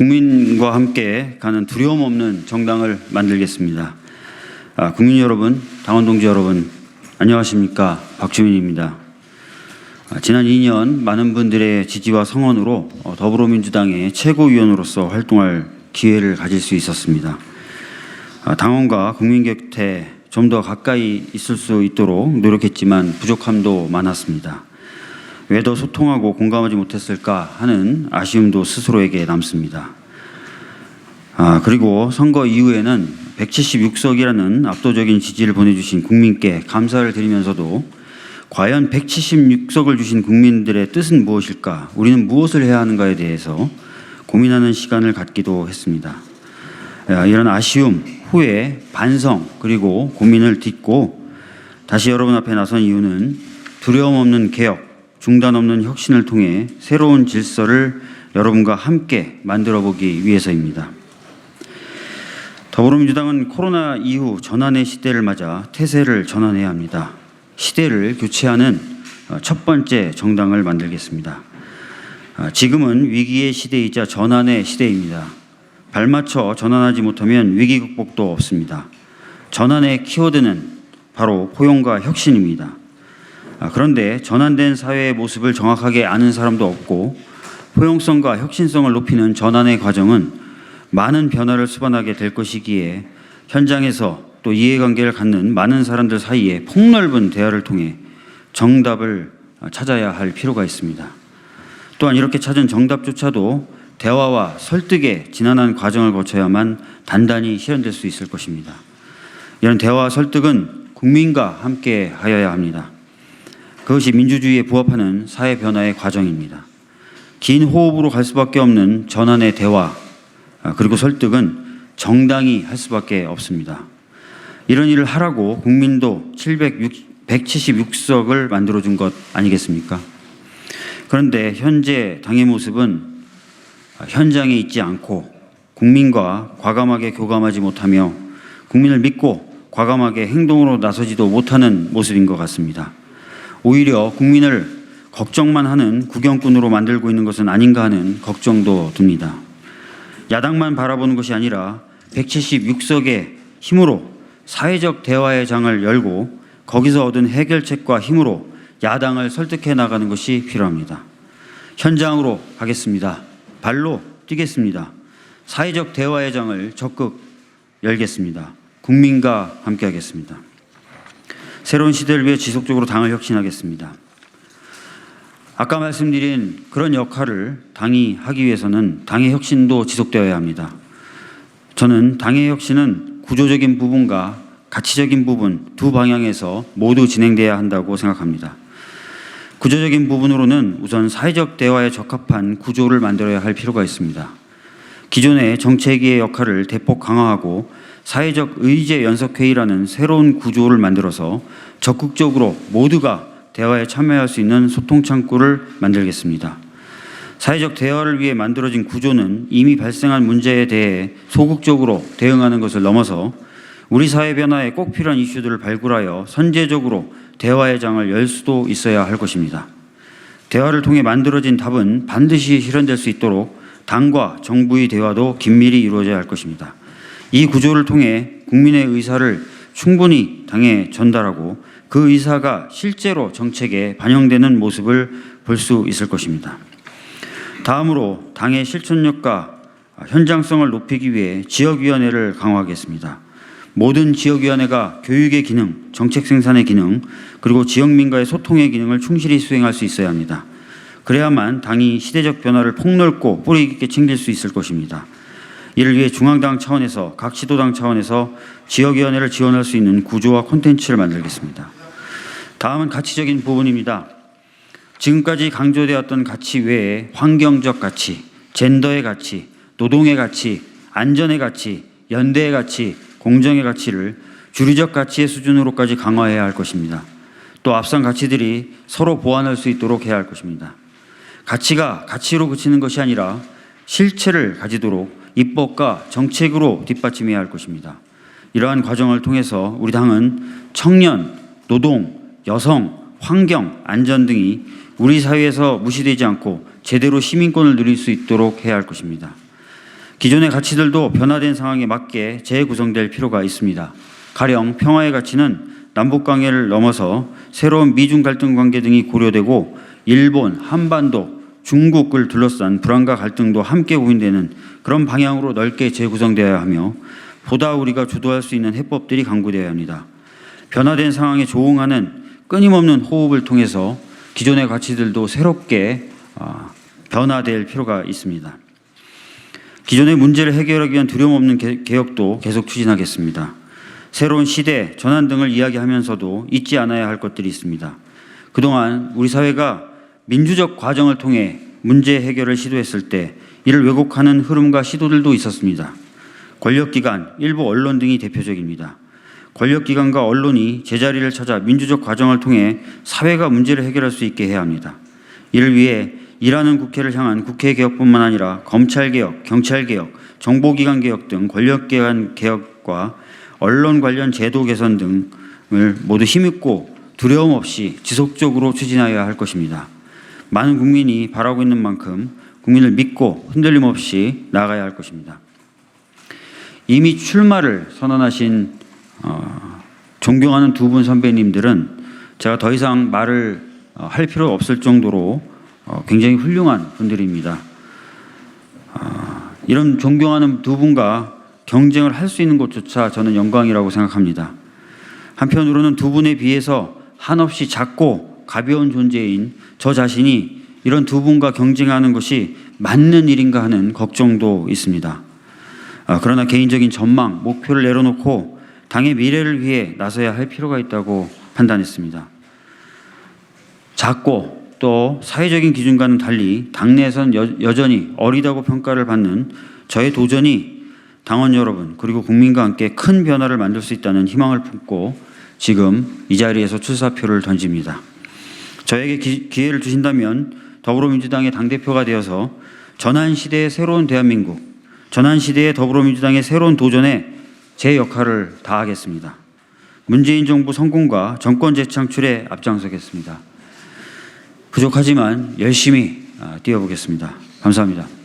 국민과 함께 가는 두려움 없는 정당을 만들겠습니다. 국민 여러분, 당원 동지 여러분, 안녕하십니까? 박주민입니다. 지난 2년 많은 분들의 지지와 성원으로 더불어민주당의 최고위원으로서 활동할 기회를 가질 수 있었습니다. 당원과 국민 곁에 좀 더 가까이 있을 수 있도록 노력했지만 부족함도 많았습니다. 왜 더 소통하고 공감하지 못했을까 하는 아쉬움도 스스로에게 남습니다. 그리고 선거 이후에는 176석이라는 압도적인 지지를 보내주신 국민께 감사를 드리면서도 과연 176석을 주신 국민들의 뜻은 무엇일까? 우리는 무엇을 해야 하는가에 대해서 고민하는 시간을 갖기도 했습니다. 이런 아쉬움, 후회, 반성, 그리고 고민을 딛고 다시 여러분 앞에 나선 이유는 두려움 없는 개혁, 중단 없는 혁신을 통해 새로운 질서를 여러분과 함께 만들어보기 위해서입니다. 더불어민주당은 코로나 이후 전환의 시대를 맞아 태세를 전환해야 합니다. 시대를 교체하는 첫 번째 정당을 만들겠습니다. 지금은 위기의 시대이자 전환의 시대입니다. 발맞춰 전환하지 못하면 위기 극복도 없습니다. 전환의 키워드는 바로 포용과 혁신입니다. 그런데 전환된 사회의 모습을 정확하게 아는 사람도 없고 포용성과 혁신성을 높이는 전환의 과정은 많은 변화를 수반하게 될 것이기에 현장에서 또 이해관계를 갖는 많은 사람들 사이에 폭넓은 대화를 통해 정답을 찾아야 할 필요가 있습니다. 또한 이렇게 찾은 정답조차도 대화와 설득의 지난한 과정을 거쳐야만 단단히 실현될 수 있을 것입니다. 이런 대화와 설득은 국민과 함께 하여야 합니다. 그것이 민주주의에 부합하는 사회 변화의 과정입니다. 긴 호흡으로 갈 수밖에 없는 전환의 대화 그리고 설득은 정당이 할 수밖에 없습니다. 이런 일을 하라고 국민도 176석을 만들어준 것 아니겠습니까? 그런데 현재 당의 모습은 현장에 있지 않고 국민과 과감하게 교감하지 못하며 국민을 믿고 과감하게 행동으로 나서지도 못하는 모습인 것 같습니다. 오히려 국민을 걱정만 하는 구경꾼으로 만들고 있는 것은 아닌가 하는 걱정도 듭니다. 야당만 바라보는 것이 아니라 176석의 힘으로 사회적 대화의 장을 열고 거기서 얻은 해결책과 힘으로 야당을 설득해 나가는 것이 필요합니다. 현장으로 가겠습니다. 발로 뛰겠습니다. 사회적 대화의 장을 적극 열겠습니다. 국민과 함께 하겠습니다. 새로운 시대를 위해 지속적으로 당을 혁신하겠습니다. 아까 말씀드린 그런 역할을 당이 하기 위해서는 당의 혁신도 지속되어야 합니다. 저는 당의 혁신은 구조적인 부분과 가치적인 부분 두 방향에서 모두 진행돼야 한다고 생각합니다. 구조적인 부분으로는 우선 사회적 대화에 적합한 구조를 만들어야 할 필요가 있습니다. 기존의 정책의 역할을 대폭 강화하고 사회적 의제 연석회의라는 새로운 구조를 만들어서 적극적으로 모두가 대화에 참여할 수 있는 소통 창구를 만들겠습니다. 사회적 대화를 위해 만들어진 구조는 이미 발생한 문제에 대해 소극적으로 대응하는 것을 넘어서 우리 사회 변화에 꼭 필요한 이슈들을 발굴하여 선제적으로 대화의 장을 열 수도 있어야 할 것입니다. 대화를 통해 만들어진 답은 반드시 실현될 수 있도록 당과 정부의 대화도 긴밀히 이루어져야 할 것입니다. 이 구조를 통해 국민의 의사를 충분히 당에 전달하고 그 의사가 실제로 정책에 반영되는 모습을 볼 수 있을 것입니다. 다음으로 당의 실천력과 현장성을 높이기 위해 지역위원회를 강화하겠습니다. 모든 지역위원회가 교육의 기능, 정책 생산의 기능, 그리고 지역민과의 소통의 기능을 충실히 수행할 수 있어야 합니다. 그래야만 당이 시대적 변화를 폭넓고 뿌리 깊게 챙길 수 있을 것입니다. 이를 위해 중앙당 차원에서 각 시도당 차원에서 지역위원회를 지원할 수 있는 구조와 콘텐츠를 만들겠습니다. 다음은 가치적인 부분입니다. 지금까지 강조되었던 가치 외에 환경적 가치, 젠더의 가치, 노동의 가치, 안전의 가치, 연대의 가치, 공정의 가치를 주류적 가치의 수준으로까지 강화해야 할 것입니다. 또 앞선 가치들이 서로 보완할 수 있도록 해야 할 것입니다. 가치가 가치로 그치는 것이 아니라 실체를 가지도록 입법과 정책으로 뒷받침해야 할 것입니다. 이러한 과정을 통해서 우리 당은 청년, 노동, 여성, 환경, 안전 등이 우리 사회에서 무시되지 않고 제대로 시민권을 누릴 수 있도록 해야 할 것입니다. 기존의 가치들도 변화된 상황에 맞게 재구성될 필요가 있습니다. 가령 평화의 가치는 남북 관계를 넘어서 새로운 미중 갈등 관계 등이 고려되고 일본, 한반도, 중국을 둘러싼 불안과 갈등도 함께 고민되는 그런 방향으로 넓게 재구성되어야 하며 보다 우리가 주도할 수 있는 해법들이 강구되어야 합니다. 변화된 상황에 조응하는 끊임없는 호흡을 통해서 기존의 가치들도 새롭게 변화될 필요가 있습니다. 기존의 문제를 해결하기 위한 두려움 없는 개혁도 계속 추진하겠습니다. 새로운 시대, 전환 등을 이야기하면서도 잊지 않아야 할 것들이 있습니다. 그동안 우리 사회가 민주적 과정을 통해 문제 해결을 시도했을 때 이를 왜곡하는 흐름과 시도들도 있었습니다. 권력기관, 일부 언론 등이 대표적입니다. 권력기관과 언론이 제자리를 찾아 민주적 과정을 통해 사회가 문제를 해결할 수 있게 해야 합니다. 이를 위해 일하는 국회를 향한 국회 개혁뿐만 아니라 검찰개혁, 경찰개혁, 정보기관 개혁 등 권력기관 개혁과 언론 관련 제도 개선 등을 모두 힘있고 두려움 없이 지속적으로 추진하여야 할 것입니다. 많은 국민이 바라고 있는 만큼 국민을 믿고 흔들림 없이 나아가야 할 것입니다. 이미 출마를 선언하신 존경하는 두 분 선배님들은 제가 더 이상 말을 할 필요 없을 정도로 굉장히 훌륭한 분들입니다. 이런 존경하는 두 분과 경쟁을 할 수 있는 것조차 저는 영광이라고 생각합니다. 한편으로는 두 분에 비해서 한없이 작고 가벼운 존재인 저 자신이 이런 두 분과 경쟁하는 것이 맞는 일인가 하는 걱정도 있습니다. 그러나 개인적인 전망, 목표를 내려놓고 당의 미래를 위해 나서야 할 필요가 있다고 판단했습니다. 작고 또 사회적인 기준과는 달리 당내에선 여전히 어리다고 평가를 받는 저의 도전이 당원 여러분 그리고 국민과 함께 큰 변화를 만들 수 있다는 희망을 품고 지금 이 자리에서 출사표를 던집니다. 저에게 기회를 주신다면 더불어민주당의 당대표가 되어서 전환시대의 새로운 대한민국, 전환시대의 더불어민주당의 새로운 도전에 제 역할을 다하겠습니다. 문재인 정부 성공과 정권 재창출에 앞장서겠습니다. 부족하지만 열심히 뛰어보겠습니다. 감사합니다.